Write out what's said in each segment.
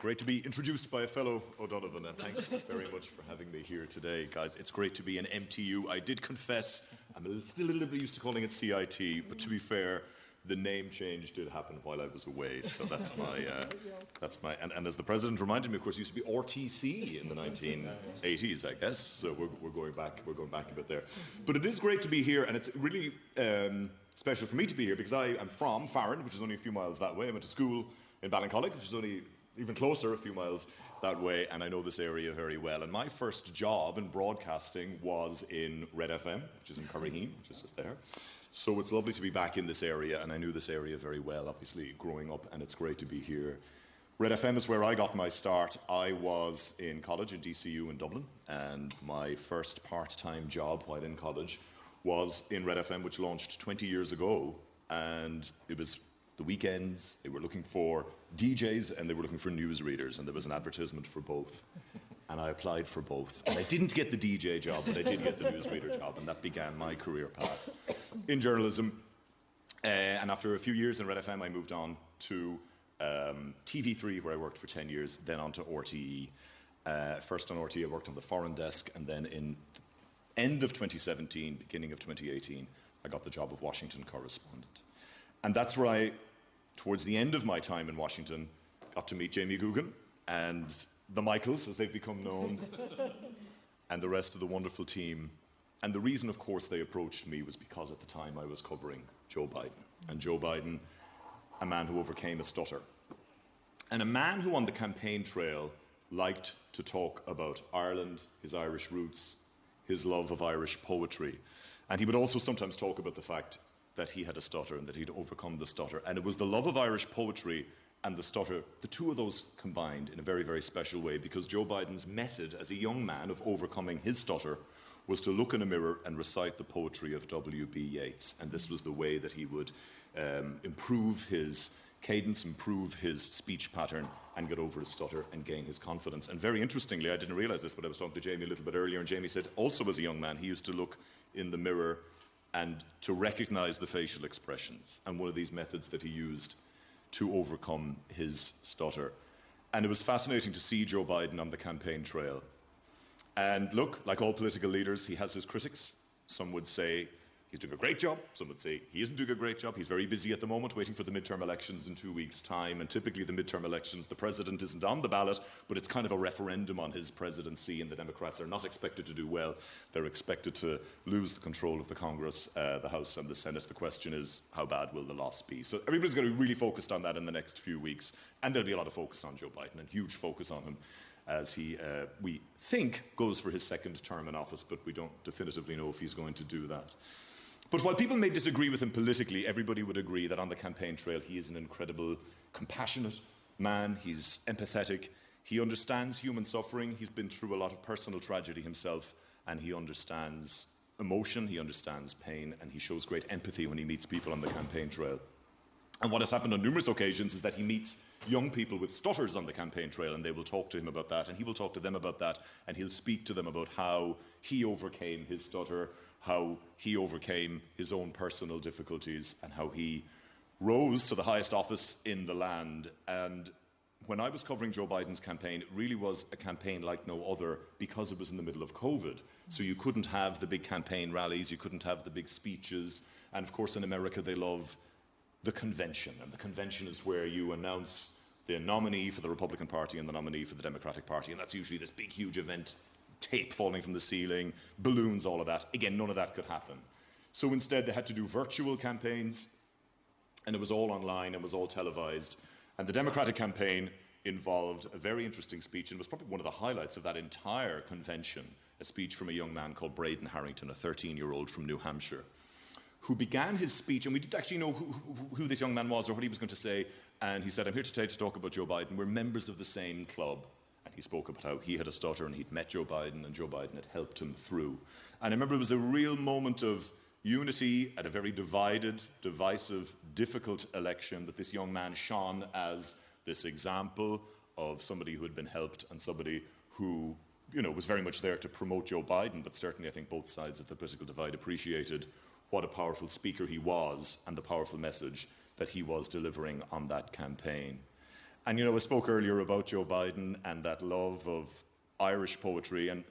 Great to be introduced by a fellow O'Donovan, and thanks very much for having me here today, guys. It's great to be in MTU. I did confess, I'm still a little bit used to calling it CIT, but to be fair, the name change did happen while I was away, so that's my, and as the president reminded me, of course, it used to be RTC in the 1980s, I guess, so we're going back a bit there. But it is great to be here, and it's really special for me to be here because I'm from Farran, which is only a few miles that way. I went to school in Ballincollig, which is only even closer, a few miles that way, and I know this area very well. And my first job in broadcasting was in Red FM, which is in Curraheen, which is just there. So it's lovely to be back in this area, and I knew this area very well, obviously, growing up, and it's great to be here. Red FM is where I got my start. I was in college in DCU in Dublin, and my first part-time job while in college was in Red FM, which launched 20 years ago, and it was the weekends. They were looking for DJs and they were looking for newsreaders, and there was an advertisement for both. And I applied for both. And I didn't get the DJ job, but I did get the newsreader job, and that began my career path in journalism. And after a few years in Red FM, I moved on to TV3, where I worked for 10 years, then on to RTE. First on RTE, I worked on the foreign desk, and then in end of 2017, beginning of 2018, I got the job of Washington correspondent. And that's where I, towards the end of my time in Washington, got to meet Jamie Coogan and the Michaels, as they've become known, and the rest of the wonderful team. And the reason, of course, they approached me was because at the time I was covering Joe Biden. And Joe Biden, a man who overcame a stutter. And a man who on the campaign trail liked to talk about Ireland, his Irish roots, his love of Irish poetry. And he would also sometimes talk about the fact that he had a stutter and that he'd overcome the stutter. And it was the love of Irish poetry and the stutter, the two of those combined in a very, very special way, because Joe Biden's method as a young man of overcoming his stutter was to look in a mirror and recite the poetry of W.B. Yeats. And this was the way that he would improve his cadence, improve his speech pattern, and get over his stutter and gain his confidence. And very interestingly, I didn't realize this, but I was talking to Jamie a little bit earlier, and Jamie said also as a young man, he used to look in the mirror and to recognize the facial expressions, and one of these methods that he used to overcome his stutter. And it was fascinating to see Joe Biden on the campaign trail. And look, like all political leaders, he has his critics. Some would say he's doing a great job. Some would say he isn't doing a great job. He's very busy at the moment, waiting for the midterm elections in 2 weeks' time. And typically the midterm elections, the president isn't on the ballot, but it's kind of a referendum on his presidency, and the Democrats are not expected to do well. They're expected to lose the control of the Congress, the House and the Senate. The question is, how bad will the loss be? So everybody's going to be really focused on that in the next few weeks. And there'll be a lot of focus on Joe Biden, and huge focus on him as he, we think, goes for his second term in office, but we don't definitively know if he's going to do that. But while people may disagree with him politically, everybody would agree that on the campaign trail he is an incredible, compassionate man. He's empathetic. He understands human suffering. He's been through a lot of personal tragedy himself, and he understands emotion, he understands pain, and he shows great empathy when he meets people on the campaign trail. And what has happened on numerous occasions is that he meets young people with stutters on the campaign trail, and they will talk to him about that, and he will talk to them about that, and he'll speak to them about how he overcame his stutter, how he overcame his own personal difficulties, and how he rose to the highest office in the land. And when I was covering Joe Biden's campaign, it really was a campaign like no other because it was in the middle of COVID. So you couldn't have the big campaign rallies, you couldn't have the big speeches, and of course in America they love the convention, and the convention is where you announce the nominee for the Republican Party and the nominee for the Democratic Party, and that's usually this big, huge event, tape falling from the ceiling, balloons, all of that. Again, none of that could happen. So instead, they had to do virtual campaigns, and it was all online, and was all televised. And the Democratic campaign involved a very interesting speech, and was probably one of the highlights of that entire convention, a speech from a young man called Braden Harrington, a 13-year-old from New Hampshire, who began his speech, and we didn't actually know who this young man was or what he was going to say, and he said, I'm here today to talk about Joe Biden. We're members of the same club. And he spoke about how he had a stutter and he'd met Joe Biden and Joe Biden had helped him through. And I remember it was a real moment of unity at a very divided, divisive, difficult election, that this young man shone as this example of somebody who had been helped and somebody who, you know, was very much there to promote Joe Biden, but certainly I think both sides of the political divide appreciated what a powerful speaker he was and the powerful message that he was delivering on that campaign. And, I spoke earlier about Joe Biden and that love of Irish poetry and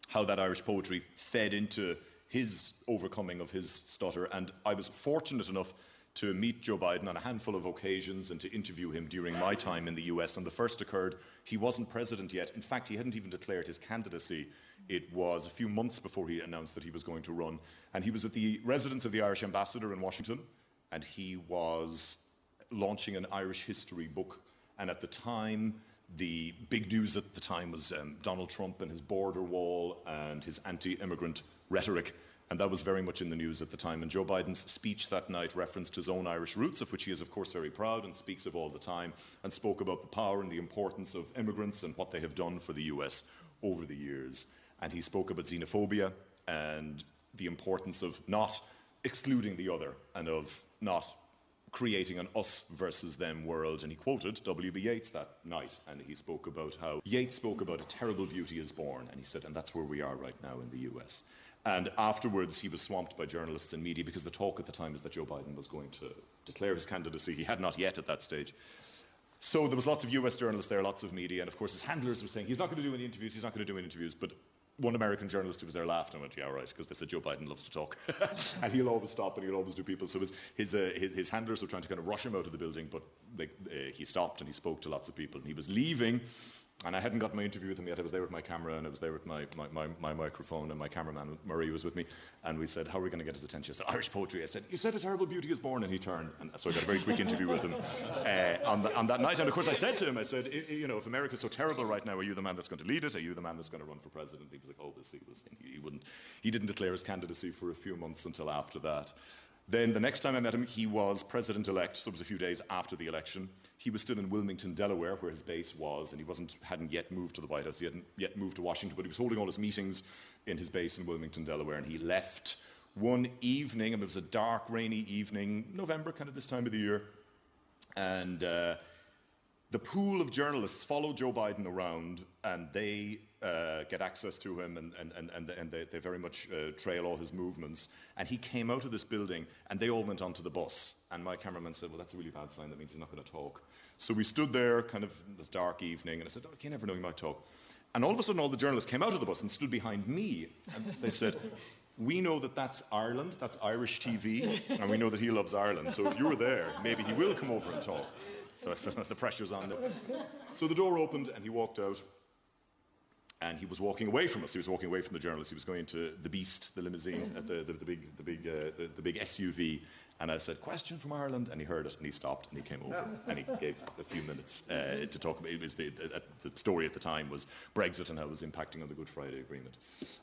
how that Irish poetry fed into his overcoming of his stutter. And I was fortunate enough to meet Joe Biden on a handful of occasions and to interview him during my time in the US. And the first occurred, he wasn't president yet. In fact, he hadn't even declared his candidacy. It was a few months before he announced that he was going to run. And he was at the residence of the Irish ambassador in Washington, and he was launching an Irish history book. And at the time, the big news at the time was Donald Trump and his border wall and his anti-immigrant rhetoric. And that was very much in the news at the time. And Joe Biden's speech that night referenced his own Irish roots, of which he is, of course, very proud and speaks of all the time, and spoke about the power and the importance of immigrants and what they have done for the US over the years. And he spoke about xenophobia and the importance of not excluding the other and of not creating an us versus them world. And he quoted W.B. Yeats that night, and he spoke about how Yeats spoke about a terrible beauty is born, and he said, and that's where we are right now in the US. And afterwards, he was swamped by journalists and media because the talk at the time is that Joe Biden was going to declare his candidacy. He had not yet at that stage. So there was lots of US journalists there, lots of media, and of course his handlers were saying, he's not going to do any interviews, he's not going to do any interviews. But one American journalist who was there laughed and went, yeah, right, because they said Joe Biden loves to talk. And he'll always stop and he'll always do people. So his handlers were trying to kind of rush him out of the building, but he stopped and he spoke to lots of people. And he was leaving, and I hadn't got my interview with him yet. I was there with my camera and I was there with my microphone, and my cameraman, Murray, was with me. And we said, how are we going to get his attention? I said, Irish poetry. I said, you said a terrible beauty is born. And he turned. And so I got a very quick interview with him on that night. And of course I said to him, I said, if America's so terrible right now, are you the man that's going to lead it? Are you the man that's going to run for president? He was like, oh, we'll see. He didn't declare his candidacy for a few months until after that. Then the next time I met him, he was president-elect, so it was a few days after the election. He was still in Wilmington, Delaware, where his base was, and he hadn't yet moved to the White House. He hadn't yet moved to Washington, but he was holding all his meetings in his base in Wilmington, Delaware, and he left one evening, and it was a dark, rainy evening, November, kind of this time of the year, and the pool of journalists follow Joe Biden around, and they get access to him, and they very much trail all his movements. And he came out of this building, and they all went onto the bus. And my cameraman said, well, that's a really bad sign. That means he's not going to talk. So we stood there, kind of this dark evening, and I said, oh, you never know, he might talk. And all of a sudden, all the journalists came out of the bus and stood behind me. And they said, we know that that's Ireland, that's Irish TV, and we know that he loves Ireland. So if you're there, maybe he will come over and talk. So I felt the pressure's on them. So the door opened and he walked out, and he was walking away from us. He was walking away from the journalists. He was going to the Beast, the limousine, the big SUV. And I said, question from Ireland, and he heard it, and he stopped, and he came over, and he gave a few minutes to talk about it. Was the story at the time was Brexit and how it was impacting on the Good Friday Agreement.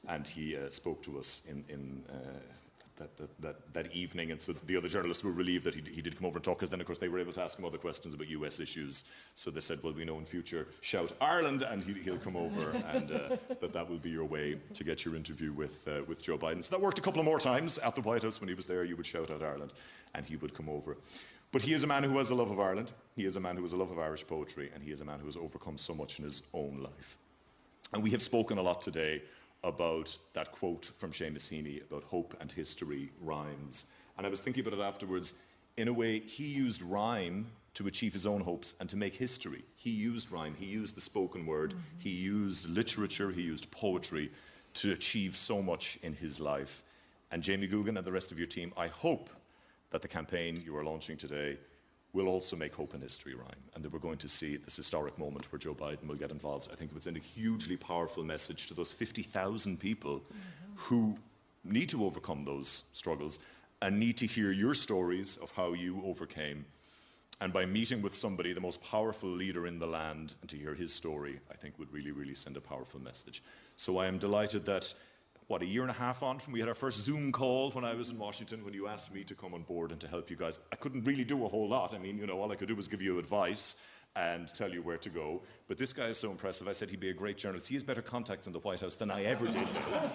And he spoke to us in that evening, and so the other journalists were relieved that he did come over and talk, because then of course they were able to ask him other questions about US issues. So they said, well, we know in future, shout Ireland and he'll come over, and that will be your way to get your interview with Joe Biden. So that worked a couple of more times at the White House. When he was there, you would shout out Ireland and he would come over. But he is a man who has a love of Ireland, he is a man who has a love of Irish poetry, and he is a man who has overcome so much in his own life. And we have spoken a lot today about that quote from Seamus Heaney about hope and history rhymes. And I was thinking about it afterwards. In a way, he used rhyme to achieve his own hopes and to make history. He used rhyme, he used the spoken word, he used literature, he used poetry to achieve so much in his life. And Jamie Googan and the rest of your team, I hope that the campaign you are launching today will also make hope and history rhyme, and that we're going to see this historic moment where Joe Biden will get involved. I think it would send a hugely powerful message to those 50,000 people who need to overcome those struggles and need to hear your stories of how you overcame. And by meeting with somebody, the most powerful leader in the land, and to hear his story, I think would really, really send a powerful message. So I am delighted that a year and a half on from we had our first Zoom call when I was in Washington, when you asked me to come on board and to help you guys. I couldn't really do a whole lot. I mean, all I could do was give you advice and tell you where to go. But this guy is so impressive. I said he'd be a great journalist. He has better contacts in the White House than I ever did know.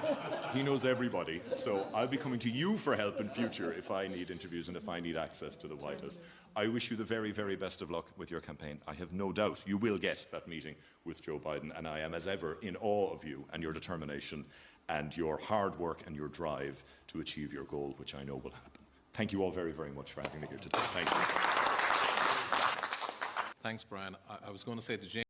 He knows everybody. So I'll be coming to you for help in future if I need interviews and if I need access to the White House. I wish you the very, very best of luck with your campaign. I have no doubt you will get that meeting with Joe Biden, and I am, as ever, in awe of you and your determination and your hard work and your drive to achieve your goal, which I know will happen. Thank you all very, very much for having me here today. Thank you. Thanks, Brian. I was going to say to James,